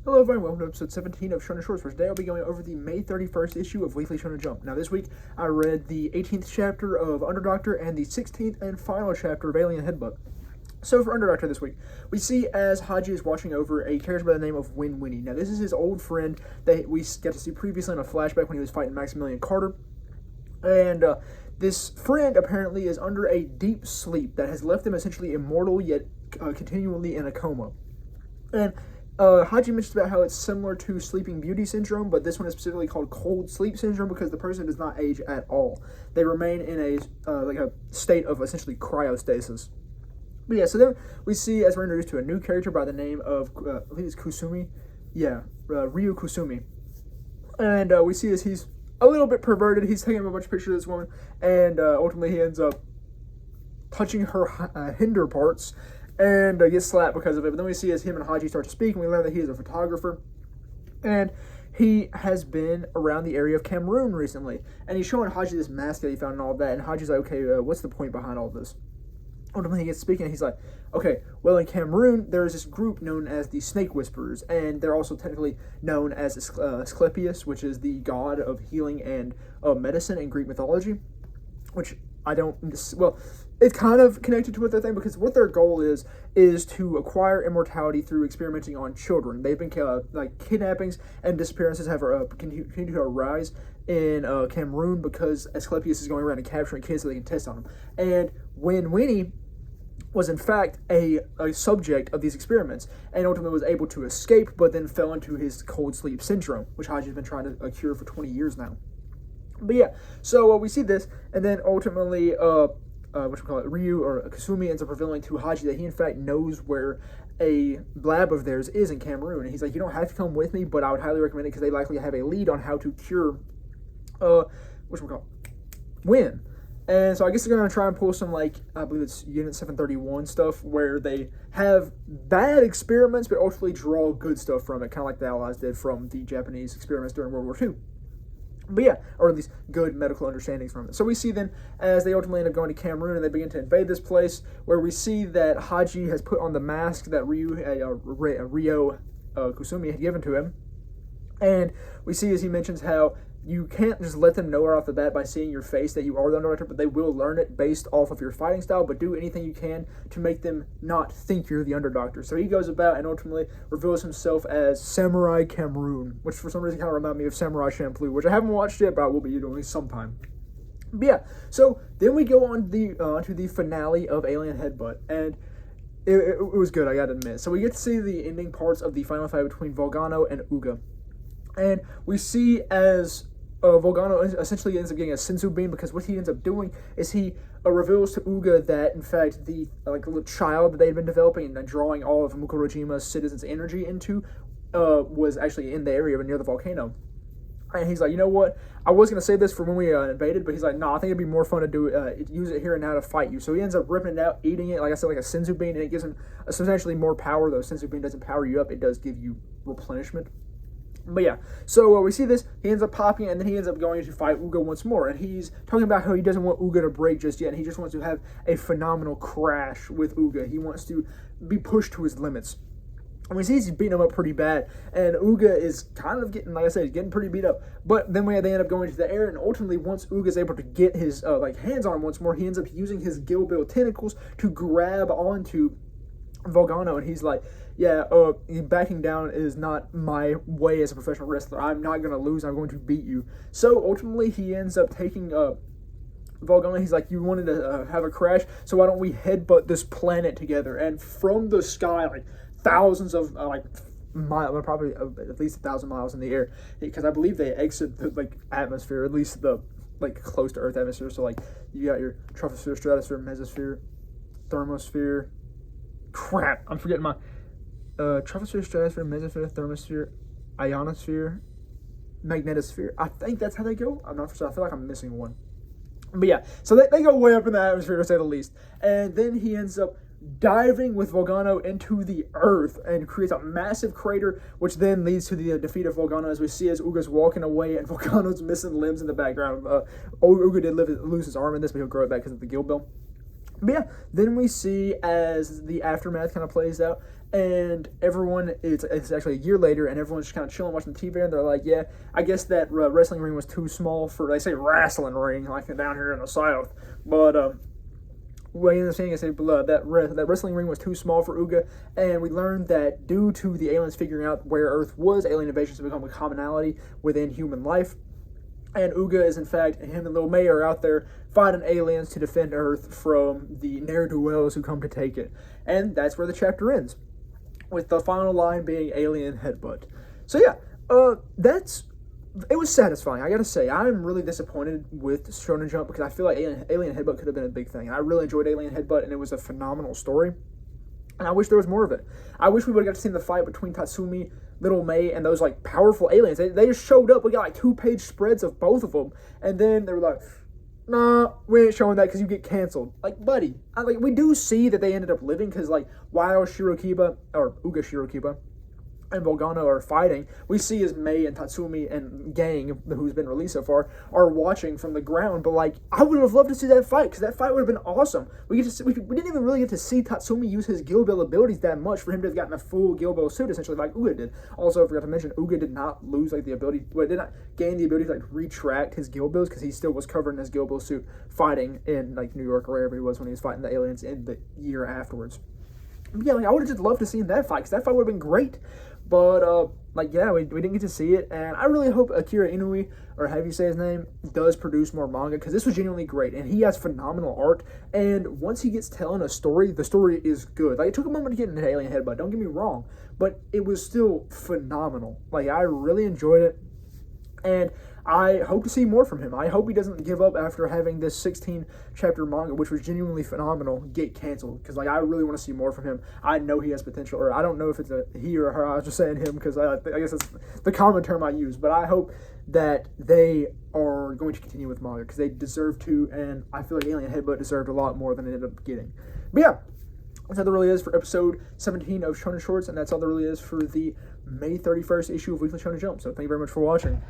Hello everyone, welcome to episode 17 of Shonen Shorts, where today I'll be going over the May 31st issue of Weekly Shonen Jump. Now this week, I read the 18th chapter of Underdoctor and the 16th and final chapter of ALIEAN Headbutt. So for Underdoctor this week, we see as Haji is watching over a character by the name of Winnie. Now this is his old friend that we got to see previously in a flashback when he was fighting Maximilian Carter. And this friend apparently is under a deep sleep that has left him essentially immortal, yet continually in a coma. And Haji mentions about how it's similar to Sleeping Beauty syndrome, but this one is specifically called cold sleep syndrome because the person does not age at all. They remain in a state of essentially cryostasis. But yeah, so then we see as we're introduced to a new character by the name of I think it's Kusumi, Ryu Kusumi, and we see as he's a little bit perverted. He's taking a bunch of pictures of this woman, and ultimately he ends up touching her hinder parts. And gets slapped because of it. But then we see as him and Haji start to speak, and we learn that he is a photographer. And he has been around the area of Cameroon recently. And he's showing Haji this mask that he found and all of that. And Haji's like, okay, what's the point behind all this? Ultimately, he gets speaking, and he's like, okay, well, in Cameroon, there's this group known as the Snake Whisperers. And they're also technically known as Asclepius, which is the god of healing and medicine in Greek mythology. Which I don't, well, it's kind of connected to what they're saying because what their goal is to acquire immortality through experimenting on children. They've been, kidnappings and disappearances have continued to arise in Cameroon because Asclepius is going around and capturing kids so they can test on them. And when Winnie was in fact a subject of these experiments and ultimately was able to escape, but then fell into his cold sleep syndrome, which Haji's been trying to cure for 20 years now. But yeah, so we see this, and then ultimately, Ryu or Kasumi ends up revealing to Haji that he in fact knows where a lab of theirs is in Cameroon, and he's like, you don't have to come with me, but I would highly recommend it because they likely have a lead on how to cure, Win. And so I guess they're going to try and pull some, I believe it's Unit 731 stuff, where they have bad experiments, but ultimately draw good stuff from it, kind of like the Allies did from the Japanese experiments during World War II. But yeah, or at least good medical understandings from it. So we see then, as they ultimately end up going to Cameroon and they begin to invade this place, where we see that Haji has put on the mask that Ryo Kusumi had given to him. And we see as he mentions how you can't just let them know right off the bat by seeing your face that you are the Underdoctor, but they will learn it based off of your fighting style, but do anything you can to make them not think you're the Underdoctor. So he goes about and ultimately reveals himself as Samurai Cameroon, which for some reason kind of reminded me of Samurai Champloo, which I haven't watched yet, but I will be doing sometime. But yeah, so then we go on to the finale of ALIEAN Headbutt, and it was good, I gotta admit. So we get to see the ending parts of the final fight between Volgano and Uga. And we see as Volgano essentially ends up getting a senzu bean because what he ends up doing is he reveals to Uga that, in fact, the little child that they had been developing and drawing all of Mukurajima's citizens' energy into was actually in the area near the volcano. And he's like, you know what? I was going to save this for when we invaded, but he's like, no, I think it'd be more fun to do use it here and now to fight you. So he ends up ripping it out, eating it, like I said, like a senzu bean, and it gives him substantially more power, though senzu bean doesn't power you up. It does give you replenishment. But yeah, so we see this, he ends up popping, and then he ends up going to fight Uga once more, and he's talking about how he doesn't want Uga to break just yet, and he just wants to have a phenomenal crash with Uga. He wants to be pushed to his limits. And we see he's beating him up pretty bad, and Uga is kind of getting, like I said, he's getting pretty beat up. But then they end up going to the air, and ultimately, once Uga's able to get his hands on him once more, he ends up using his Gill Bill tentacles to grab onto Volgano, and he's like, yeah, backing down is not my way as a professional wrestler. I'm not going to lose. I'm going to beat you. So ultimately, he ends up taking Volgano. He's like, you wanted to have a crash, so why don't we headbutt this planet together? And from the sky, thousands of miles, probably at least 1,000 miles in the air, because I believe they exit the atmosphere, at least the close to Earth atmosphere. So you got your troposphere, stratosphere, mesosphere, thermosphere. Crap, I'm forgetting my troposphere, stratosphere, mesosphere, thermosphere, ionosphere, magnetosphere. I think that's how they go. I'm not sure. I feel like I'm missing one. But yeah, so they go way up in the atmosphere, to say the least. And then he ends up diving with Volgano into the earth and creates a massive crater, which then leads to the defeat of Volgano, as we see as Uga's walking away and Volgano's missing limbs in the background. Uga did lose his arm in this, but he'll grow it back because of the Gill Bill. But yeah, then we see as the aftermath kind of plays out, and everyone, it's actually a year later, and everyone's just kind of chilling watching TV, and they're like, yeah, I guess that wrestling ring was too small for, they say wrestling ring, like down here in the South, but, way in the saying, I say that wrestling ring was too small for Uga, and we learned that due to the aliens figuring out where Earth was, alien invasions have become a commonality within human life. And Uga is, in fact, him and Lil May are out there fighting aliens to defend Earth from the ne'er-do-wells who come to take it. And that's where the chapter ends, with the final line being alien headbutt. So yeah, it was satisfying, I gotta say. I'm really disappointed with Shonen Jump because I feel like Alien Headbutt could have been a big thing. And I really enjoyed Alien Headbutt, and it was a phenomenal story. And I wish there was more of it. I wish we would have got to see the fight between Tatsumi, Little May, and those, like, powerful aliens. They just showed up. We got, like, 2-page spreads of both of them. And then they were like, nah, we ain't showing that because you get canceled. Like, buddy. We do see that they ended up living because, like, while Uga Shirokiba, and Volgano are fighting, we see as Mei and Tatsumi and gang, who's been released so far, are watching from the ground. But, like, I would have loved to see that fight, because that fight would have been awesome. We didn't even really get to see Tatsumi use his Gilbill abilities that much for him to have gotten a full Gilbill suit, essentially, like Uga did. Also, I forgot to mention, Uga did not lose, like, the ability, did not gain the ability to, like, retract his Gilbills, because he still was covered in his Gilbill suit fighting in, like, New York or wherever he was when he was fighting the aliens in the year afterwards. But yeah, like, I would have just loved to see that fight, because that fight would have been great. But, yeah, we didn't get to see it, and I really hope Akira Inui, or however you say his name, does produce more manga, because this was genuinely great, and he has phenomenal art, and once he gets telling a story, the story is good. Like, it took a moment to get into Alien Headbutt, don't get me wrong, but it was still phenomenal. Like, I really enjoyed it, and I hope to see more from him. I hope he doesn't give up after having this 16-chapter manga, which was genuinely phenomenal, get canceled. Because, like, I really want to see more from him. I know he has potential, or I don't know if it's a he or her. I was just saying him because I guess that's the common term I use. But I hope that they are going to continue with manga because they deserve to, and I feel like Alien Headbutt deserved a lot more than it ended up getting. But yeah, that's all there really is for episode 17 of Shonen Shorts, and that's all there really is for the May 31st issue of Weekly Shonen Jump. So thank you very much for watching.